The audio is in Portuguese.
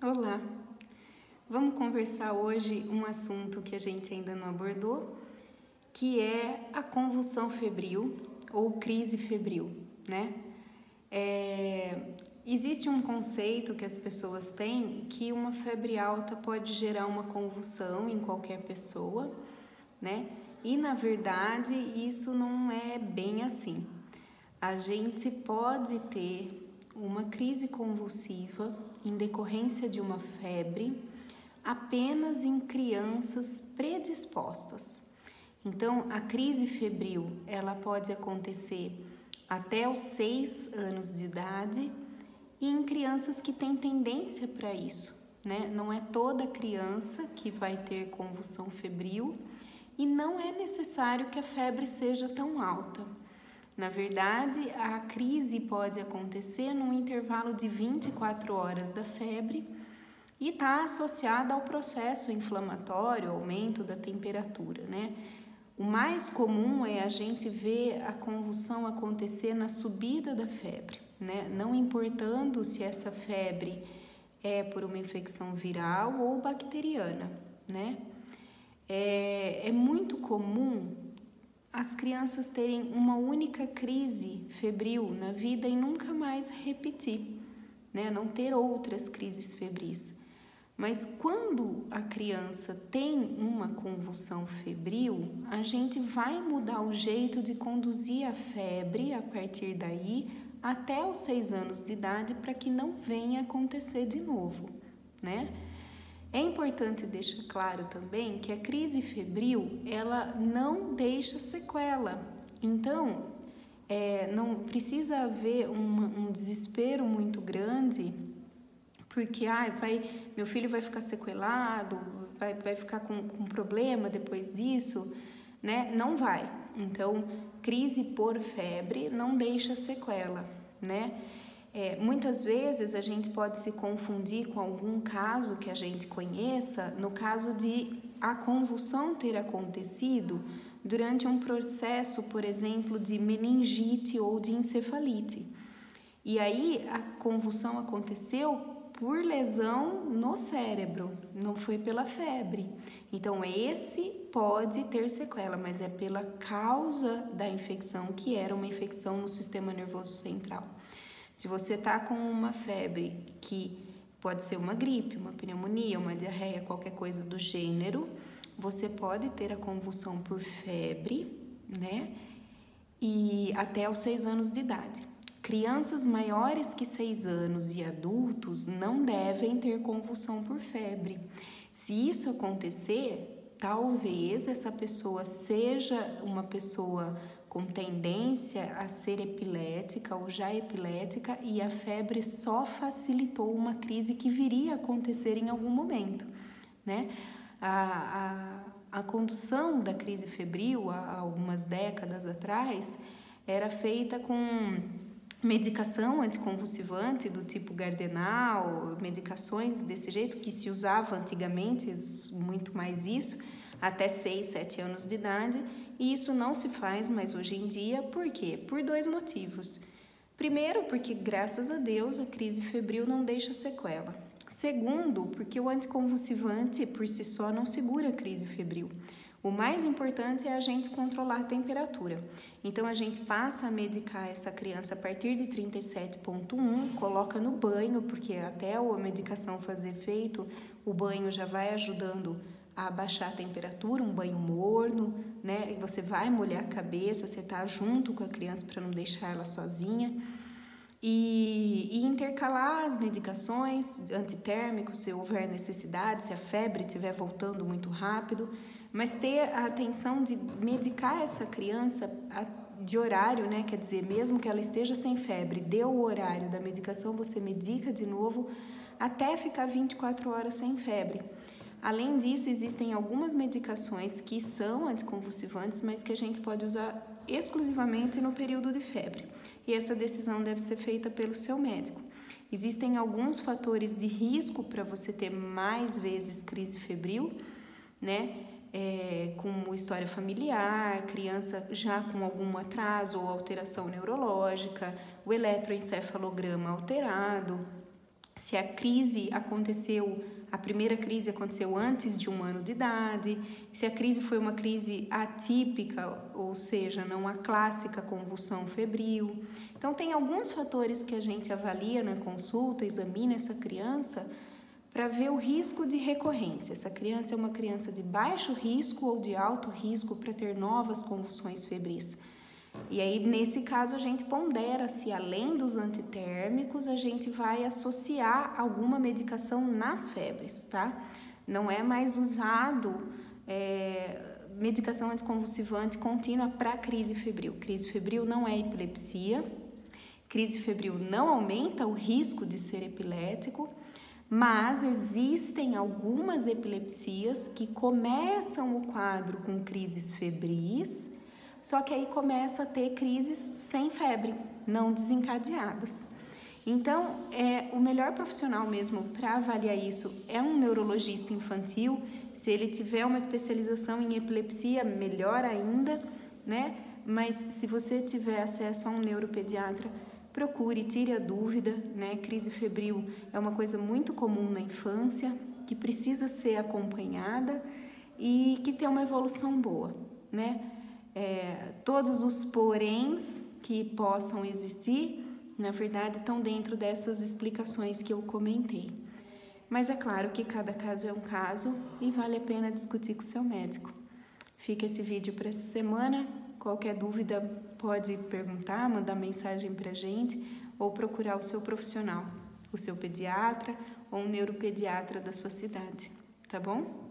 Olá! Vamos conversar hoje um assunto que a gente ainda não abordou, que é a convulsão febril ou crise febril, né? Existe um conceito que as pessoas têm que uma febre alta pode gerar uma convulsão em qualquer pessoa, né? E na verdade isso não é bem assim. A gente pode ter uma crise convulsiva em decorrência de uma febre apenas em crianças predispostas. Então, a crise febril, ela pode acontecer até os 6 anos de idade e em crianças que têm tendência para isso, né? Não é toda criança que vai ter convulsão febril e não é necessário que a febre seja tão alta. Na verdade, a crise pode acontecer num intervalo de 24 horas da febre e está associada ao processo inflamatório, aumento da temperatura, né? O mais comum é a gente ver a convulsão acontecer na subida da febre, né? Não importando se essa febre é por uma infecção viral ou bacteriana, né? É muito comum as crianças terem uma única crise febril na vida e nunca mais repetir, né? Não ter outras crises febris. Mas quando a criança tem uma convulsão febril, a gente vai mudar o jeito de conduzir a febre a partir daí até os 6 anos de idade para que não venha acontecer de novo, né? É importante deixar claro também que a crise febril, ela não deixa sequela. Então, não precisa haver um desespero muito grande, porque meu filho vai ficar sequelado, vai ficar com problema depois disso, né? Não vai. Então, crise por febre não deixa sequela, né? Muitas vezes a gente pode se confundir com algum caso que a gente conheça, no caso de a convulsão ter acontecido durante um processo, por exemplo, de meningite ou de encefalite. E aí a convulsão aconteceu por lesão no cérebro, não foi pela febre. Então esse pode ter sequela, mas é pela causa da infecção, que era uma infecção no sistema nervoso central. Se você está com uma febre que pode ser uma gripe, uma pneumonia, uma diarreia, qualquer coisa do gênero, você pode ter a convulsão por febre, né? E até os 6 anos de idade. Crianças maiores que 6 anos e adultos não devem ter convulsão por febre. Se isso acontecer, talvez essa pessoa seja uma pessoa com tendência a ser epilética ou já epilética e a febre só facilitou uma crise que viria a acontecer em algum momento, né? A condução da crise febril, há algumas décadas atrás, era feita com medicação anticonvulsivante do tipo Gardenal, medicações desse jeito que se usava antigamente, muito mais isso, até 6, 7 anos de idade, e isso não se faz mais hoje em dia. Por quê? Por 2 motivos. Primeiro, porque graças a Deus a crise febril não deixa sequela. Segundo, porque o anticonvulsivante por si só não segura a crise febril. O mais importante é a gente controlar a temperatura. Então a gente passa a medicar essa criança a partir de 37,1, coloca no banho, porque até a medicação fazer efeito, o banho já vai ajudando a baixar a temperatura, um banho morno, né? E você vai molhar a cabeça, você tá junto com a criança para não deixar ela sozinha. E intercalar as medicações antitérmicos, se houver necessidade, se a febre estiver voltando muito rápido, mas ter a atenção de medicar essa criança de horário, né? Quer dizer, mesmo que ela esteja sem febre, deu o horário da medicação, você medica de novo até ficar 24 horas sem febre. Além disso, existem algumas medicações que são anticonvulsivantes, mas que a gente pode usar exclusivamente no período de febre. E essa decisão deve ser feita pelo seu médico. Existem alguns fatores de risco para você ter mais vezes crise febril, né? Como história familiar, criança já com algum atraso ou alteração neurológica, o eletroencefalograma alterado, se a primeira crise aconteceu antes de 1 ano de idade, se a crise foi uma crise atípica, ou seja, não a clássica convulsão febril. Então, tem alguns fatores que a gente avalia na consulta, examina essa criança para ver o risco de recorrência. Essa criança é uma criança de baixo risco ou de alto risco para ter novas convulsões febris. E aí, nesse caso, a gente pondera se além dos antitérmicos, a gente vai associar alguma medicação nas febres, tá? Não é mais usado medicação anticonvulsivante contínua para crise febril. Crise febril não é epilepsia, crise febril não aumenta o risco de ser epilético, mas existem algumas epilepsias que começam o quadro com crises febris, só que aí começa a ter crises sem febre, não desencadeadas. Então, o melhor profissional mesmo para avaliar isso é um neurologista infantil. Se ele tiver uma especialização em epilepsia, melhor ainda, né? Mas se você tiver acesso a um neuropediatra, procure, tire a dúvida, né? Crise febril é uma coisa muito comum na infância, que precisa ser acompanhada e que tem uma evolução boa, né? Todos os poréns que possam existir, na verdade, estão dentro dessas explicações que eu comentei. Mas é claro que cada caso é um caso e vale a pena discutir com o seu médico. Fica esse vídeo para essa semana. Qualquer dúvida pode perguntar, mandar mensagem para a gente ou procurar o seu profissional, o seu pediatra ou um neuropediatra da sua cidade, tá bom?